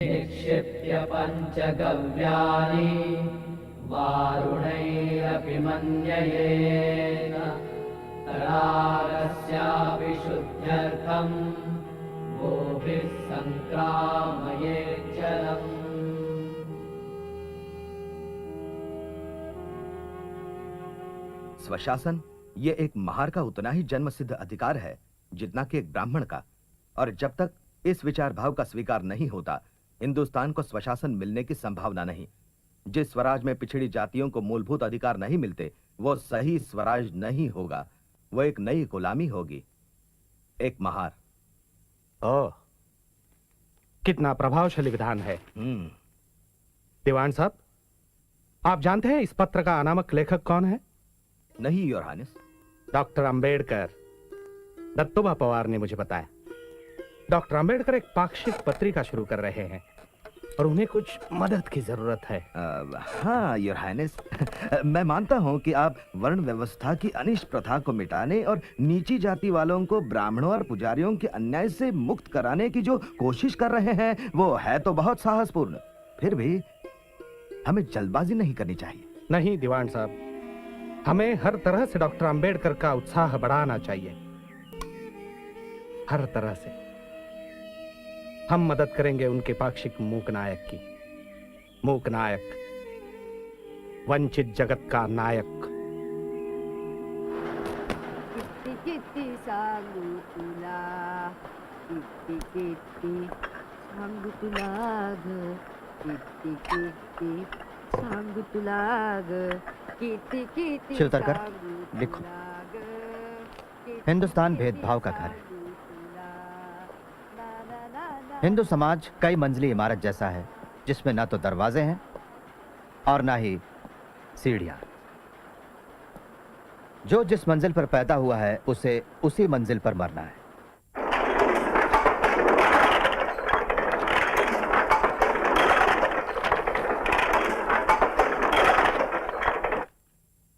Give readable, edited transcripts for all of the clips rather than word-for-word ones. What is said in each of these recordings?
निक्षिप्य पञ्चगव्यानि वारुणैरपि मन्ययेन तडागस्यापि शुद्ध्यर्थं गोभिः सङ्क्रामयेत् जलम्। स्वशासन ये एक महार का उतना ही जन्मसिद्ध अधिकार है जितना कि एक ब्राह्मण का, और जब तक इस विचार भाव का स्वीकार नहीं होता हिंदुस्तान को स्वशासन मिलने की संभावना नहीं। जिस स्वराज में पिछड़ी जातियों को मूलभूत अधिकार नहीं मिलते वो सही स्वराज नहीं होगा, वो एक नई गुलामी होगी, एक महार। ओह, कितना प्रभावशाली विधान है। दीवान साहब, आप जानते हैं इस पत्र का अनामक लेखक कौन है? नहीं योर हानिस। डॉक्टर अंबेडकर। दत्तोबा पवार ने मुझे बताया। डॉक्टर अंबेडकर एक पाक्षिक पत्रिका शुरू कर रहे हैं और उन्हें कुछ मदद की जरूरत है। हाँ योर हाइनेस, मैं मानता हूँ कि आप वर्ण व्यवस्था की अनिष्ट प्रथा को मिटाने और नीची जाति वालों को ब्राह्मणों और पुजारियों के अन्याय से मुक्त कराने की जो कोशिश कर रहे हैं वो है तो बहुत साहसपूर्ण। फिर भी हमें जल्दबाजी नहीं करनी चाहिए। नहीं दीवान साहब, हमें हर तरह से डॉक्टर अंबेडकर का उत्साह बढ़ाना चाहिए, हर तरह से। हम मदद करेंगे उनके पाक्षिक मूक नायक की। मूक नायक, वंचित जगत का नायक। कित्ती कित्ती सांगू तुला, कित्ती कित्ती सांगू तुला ग, कित्ती कित्ती सांगू तुला ग, कित्ती कित्ती शिवतरकर, सांगू लिखो। तुला ग, कित्ती हिंदुस्तान कित्ती भेदभाव का घर है। सांगू तुला, ला ला ला ला। हिंदू समाज कई मंजिली इमारत जैसा है जिसमें ना तो दरवाजे हैं और ना ही सीढ़ियां। जो जिस मंजिल पर पैदा हुआ है उसे उसी मंजिल पर मरना है।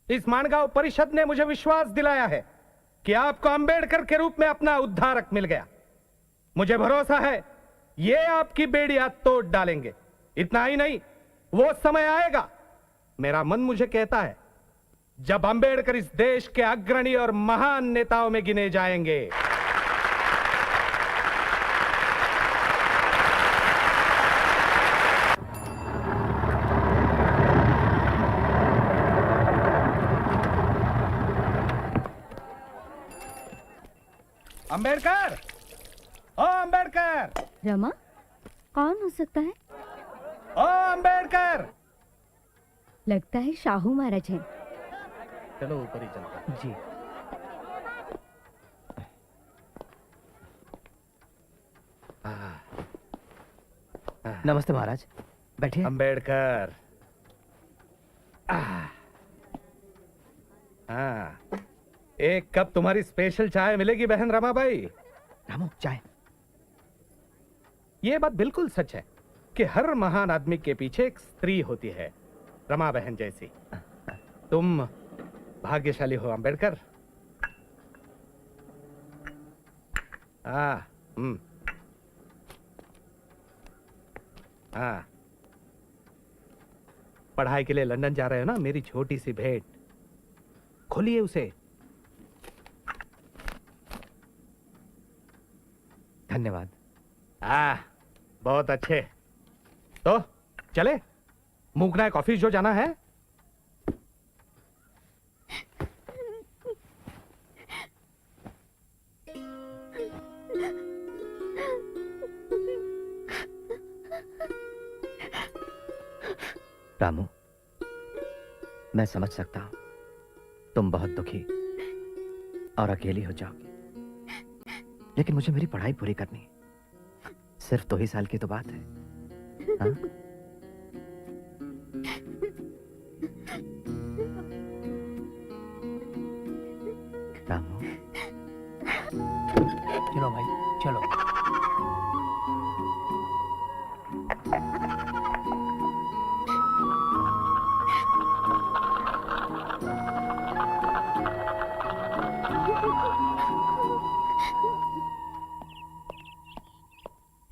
इस मानगांव परिषद ने मुझे विश्वास दिलाया है कि आपको अंबेडकर के रूप में अपना उद्धारक मिल गया। मुझे भरोसा है ये आपकी बेड़ियां तोड़ डालेंगे। इतना ही नहीं, वो समय आएगा, मेरा मन मुझे कहता है, जब अंबेडकर इस देश के अग्रणी और महान नेताओं में गिने जाएंगे। अंबेडकर, ओ अंबेडकर। रमा, कौन हो सकता है? ओ अंबेडकर। लगता है शाहू महाराज हैं। चलो ऊपर ही चलता। जी। नमस्ते महाराज, बैठिए। अंबेडकर। हाँ, एक कप तुम्हारी स्पेशल चाय मिलेगी बहन रमाबाई। रामू, चाय। ये बात बिल्कुल सच है कि हर महान आदमी के पीछे एक स्त्री होती है, रमा बहन जैसी। तुम भाग्यशाली हो अंबेडकर। हाँ, हाँ। पढ़ाई के लिए लंदन जा रहे हो ना? मेरी छोटी सी भेंट, खोलिए उसे। धन्यवाद। बहुत अच्छे। तो चले, मूकना ऑफिस जो जाना है। रामू, मैं समझ सकता हूं तुम बहुत दुखी और अकेली हो जाओगी, लेकिन मुझे मेरी पढ़ाई पूरी करनी है। सिर्फ 2 ही साल की तो बात है। हाँ? रामू, चलो भाई चलो।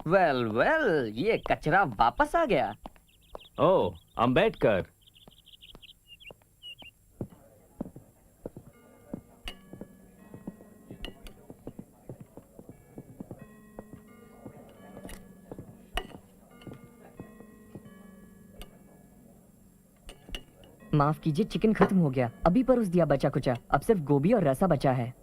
वेल वेल, ये कचरा वापस आ गया। ओह, अंबेडकर। माफ कीजिए, चिकन खत्म हो गया। अभी परोस दिया बचा कुचा। अब सिर्फ गोभी और रसा बचा है।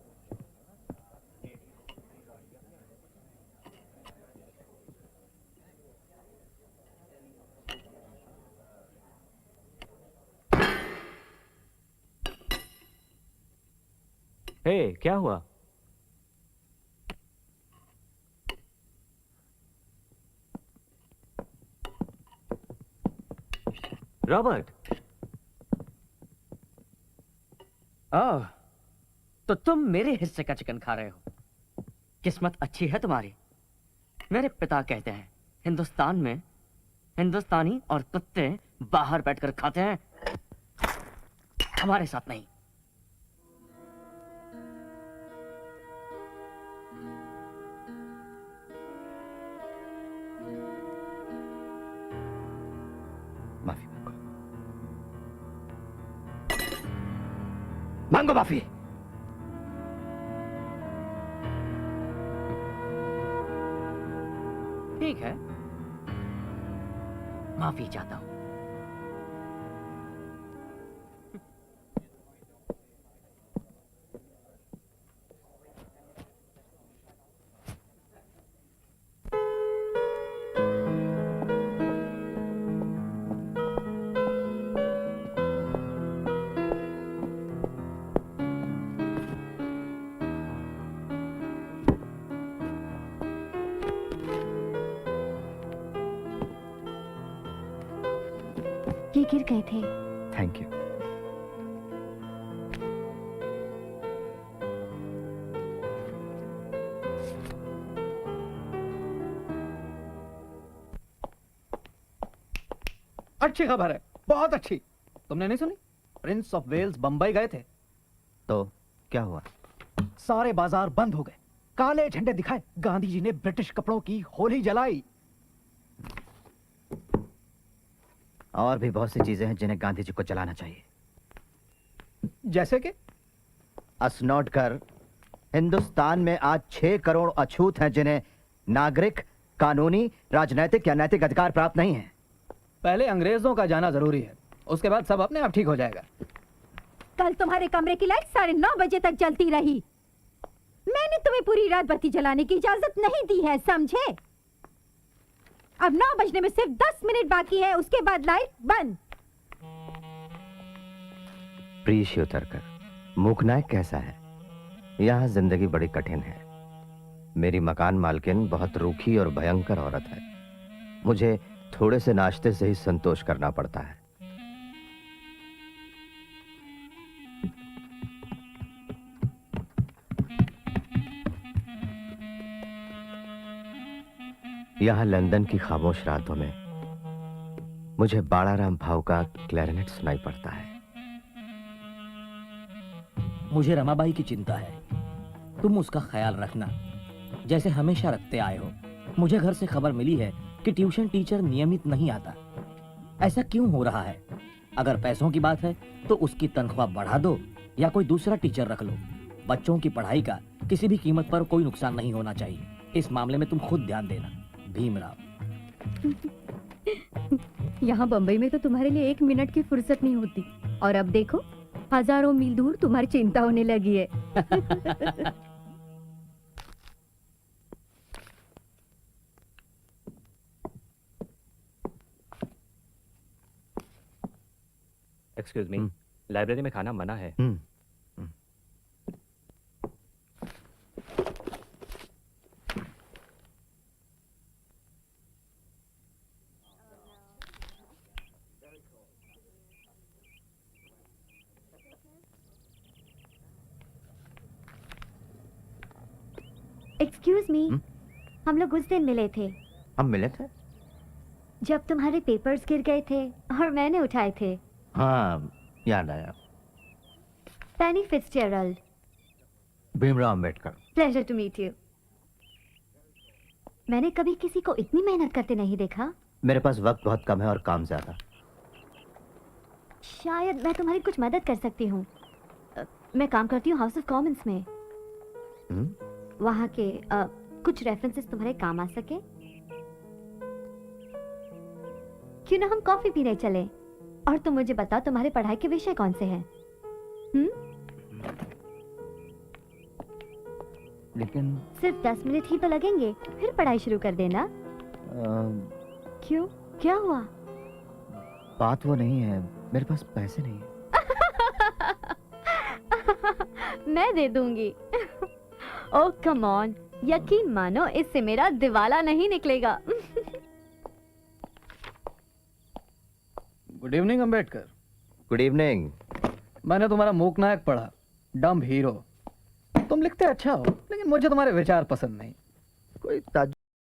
हे, क्या हुआ? रॉबर्ट। ओह, तो तुम मेरे हिस्से का चिकन खा रहे हो। किस्मत अच्छी है तुम्हारी। मेरे पिता कहते हैं हिंदुस्तान में हिंदुस्तानी और कुत्ते बाहर बैठकर खाते हैं, हमारे साथ नहीं। माफी मांगो, मांगो माफी। ठीक है, माफी चाहता हूं। ये गिर गए थे। Thank you. अच्छी खबर है, बहुत अच्छी। तुमने नहीं सुनी? प्रिंस ऑफ वेल्स बंबई गए थे। तो क्या हुआ? सारे बाजार बंद हो गए, काले झंडे दिखाए, गांधी जी ने ब्रिटिश कपड़ों की होली जलाई। और भी बहुत सी चीजें हैं जिन्हें गांधी जी को जलाना चाहिए। जैसे कि असनोट कर, हिंदुस्तान में आज 6 करोड़ अछूत हैं जिन्हें नागरिक, कानूनी, राजनैतिक या नैतिक अधिकार प्राप्त नहीं है। पहले अंग्रेजों का जाना जरूरी है, उसके बाद सब अपने आप ठीक हो जाएगा। कल तुम्हारे कमरे की लाइट 9:30 बजे तक जलती रही। मैंने तुम्हें पूरी रात बत्ती जलाने की इजाजत नहीं दी है, समझे? अब 9 बजने में सिर्फ 10 मिनट बाकी है, उसके बाद लाइट बंद। प्रीश उतरकर, मूकनायक कैसा है? यहाँ जिंदगी बड़ी कठिन है। मेरी मकान मालकिन बहुत रूखी और भयंकर औरत है। मुझे थोड़े से नाश्ते से ही संतोष करना पड़ता है। यहाँ लंदन की खामोश रातों में मुझे बाड़ाराम भाव का क्लैरिनेट सुनाई पड़ता है। मुझे रमाबाई की चिंता है, तुम उसका ख्याल रखना जैसे हमेशा रखते आए हो। मुझे घर से खबर मिली है कि ट्यूशन टीचर नियमित नहीं आता। ऐसा क्यों हो रहा है? अगर पैसों की बात है तो उसकी तनख्वाह बढ़ा दो या कोई दूसरा टीचर रख लो। बच्चों की पढ़ाई का किसी भी कीमत पर कोई नुकसान नहीं होना चाहिए। इस मामले में तुम खुद ध्यान देना। भीमराव। यहाँ बम्बई में तो तुम्हारे लिए 1 मिनट की फुर्सत नहीं होती, और अब देखो हजारों मील दूर तुम्हारी चिंता होने लगी है। एक्सक्यूज मी, लाइब्रेरी में खाना मना है। एक्सक्यूज मी, हम लोग उस दिन मिले थे हम मिले थे? जब तुम्हारे पेपर्स गिर गए थे और मैंने उठाए थे। हाँ, याद आया। Penny Fitzgerald. Bhimrao Ambedkar. Pleasure to meet you. मैंने कभी किसी को इतनी मेहनत करते नहीं देखा। मेरे पास वक्त बहुत कम है और काम ज्यादा। शायद मैं तुम्हारी कुछ मदद कर सकती हूँ। मैं काम करती हूँ हाउस ऑफ कॉमन्स में। वहाँ के कुछ रेफरेंसेस तुम्हारे काम आ सके। क्यों ना हम कॉफी पीने चले और तुम मुझे बताओ तुम्हारे पढ़ाई के विषय कौन से हैं? लेकिन सिर्फ 10 मिनट ही तो लगेंगे, फिर पढ़ाई शुरू कर देना। क्यों, क्या हुआ? बात वो नहीं है, मेरे पास पैसे नहीं है। मैं दे दूंगी। ओह कम ऑन, यकीन मानो इससे मेरा दिवाला नहीं निकलेगा। Good evening Ambedkar. Good evening. मैंने तुम्हारा मूकनायक पढ़ा, डम्ब हीरो। तुम लिखते अच्छा हो, लेकिन मुझे तुम्हारे विचार पसंद नहीं। कोई